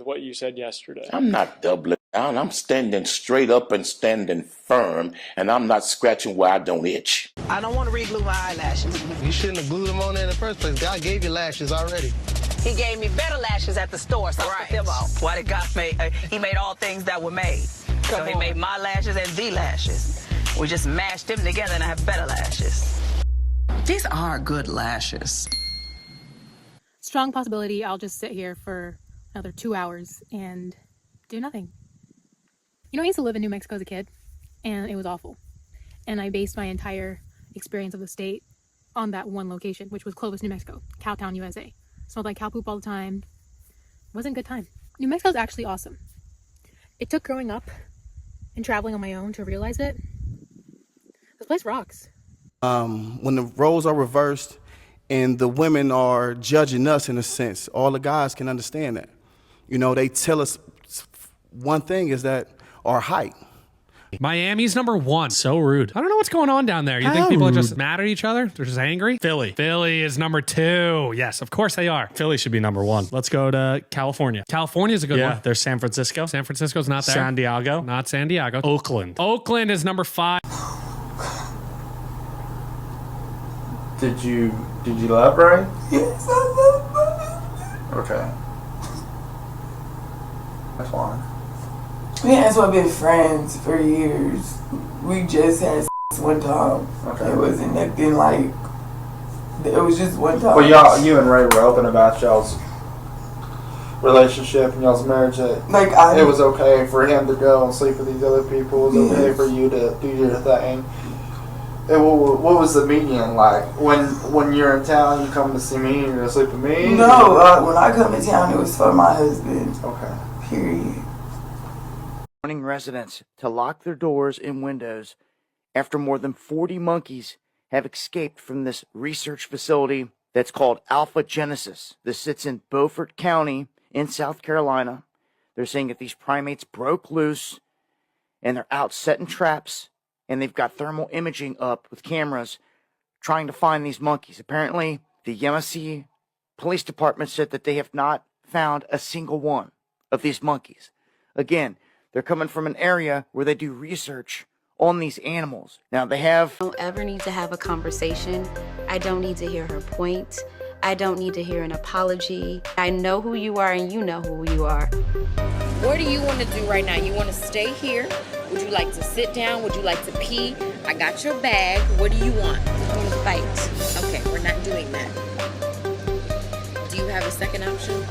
with what you said yesterday. I'm not doubling down. I'm standing straight up and standing firm, and I'm not scratching where I don't itch. I don't want to re-glue my eyelashes. You shouldn't have glued them on there in the first place. God gave you lashes already. He gave me better lashes at the store, so I put them on. Why did God make? He made all things that were made. So he made my lashes and the lashes. We just mashed them together and I have better lashes. These are good lashes. Strong possibility I'll just sit here for another 2 hours and do nothing. You know, I used to live in New Mexico as a kid, and it was awful. And I based my entire experience of the state on that one location, which was Clovis, New Mexico, Cowtown, USA. Smelled like cow poop all the time. Wasn't a good time. New Mexico's actually awesome. It took growing up and traveling on my own to realize it. This place rocks. When the roles are reversed and the women are judging us in a sense, all the guys can understand that. You know, they tell us one thing is that our height. Miami's #1. So rude. I don't know what's going on down there. You think people are just mad at each other? They're just angry? Philly. Philly is #2. Yes, of course they are. Philly should be #1. Let's go to California. California's a good one. There's San Francisco. San Francisco's not there. San Diego. Not San Diego. Oakland. Oakland is #5. Did you elaborate? Yes, I love Okay. That's fine. Me and Ansel have been friends for years. We just had one time. Okay. It wasn't nothing like. It was just one time. Well, you and Ray were open about y'all's relationship and y'all's marriage. It was okay for him to go and sleep with these other people. It was okay for you to do your thing. What was the median like? When you're in town, you come to see me and you're gonna sleep with me? No, when I come to town, it was for my husband. Okay. Period. Warning residents to lock their doors and windows after more than 40 monkeys have escaped from this research facility that's called Alpha Genesis. This sits in Beaufort County in South Carolina. They're saying that these primates broke loose and they're out setting traps, and they've got thermal imaging up with cameras trying to find these monkeys. Apparently, the Yemassee Police Department said that they have not found a single one of these monkeys. Again, they're coming from an area where they do research on these animals. Now they have... I don't ever need to have a conversation. I don't need to hear her point. I don't need to hear an apology. I know who you are and you know who you are. What do you want to do right now? You want to stay here? Would you like to sit down? Would you like to pee? I got your bag. What do you want? I want to fight. Okay, we're not doing that. Do you have a second option?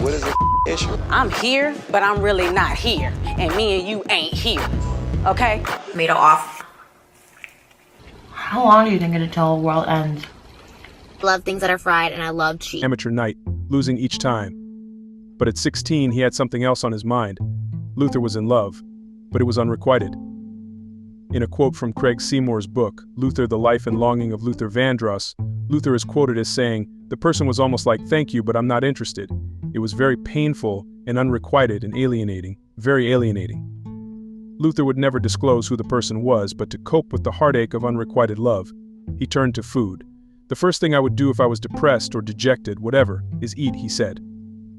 What is the issue? I'm here, but I'm really not here. And me and you ain't here. Okay? Made it off. How long do you think until the world ends? Love things that are fried, and I love cheese. Amateur night, losing each time. But at 16, he had something else on his mind. Luther was in love, but it was unrequited. In a quote from Craig Seymour's book, Luther, The Life and Longing of Luther Vandross, Luther is quoted as saying, "The person was almost like, 'Thank you, but I'm not interested.' It was very painful and unrequited and alienating, very alienating." Luther would never disclose who the person was, but to cope with the heartache of unrequited love, he turned to food. "The first thing I would do if I was depressed or dejected, whatever, is eat," he said.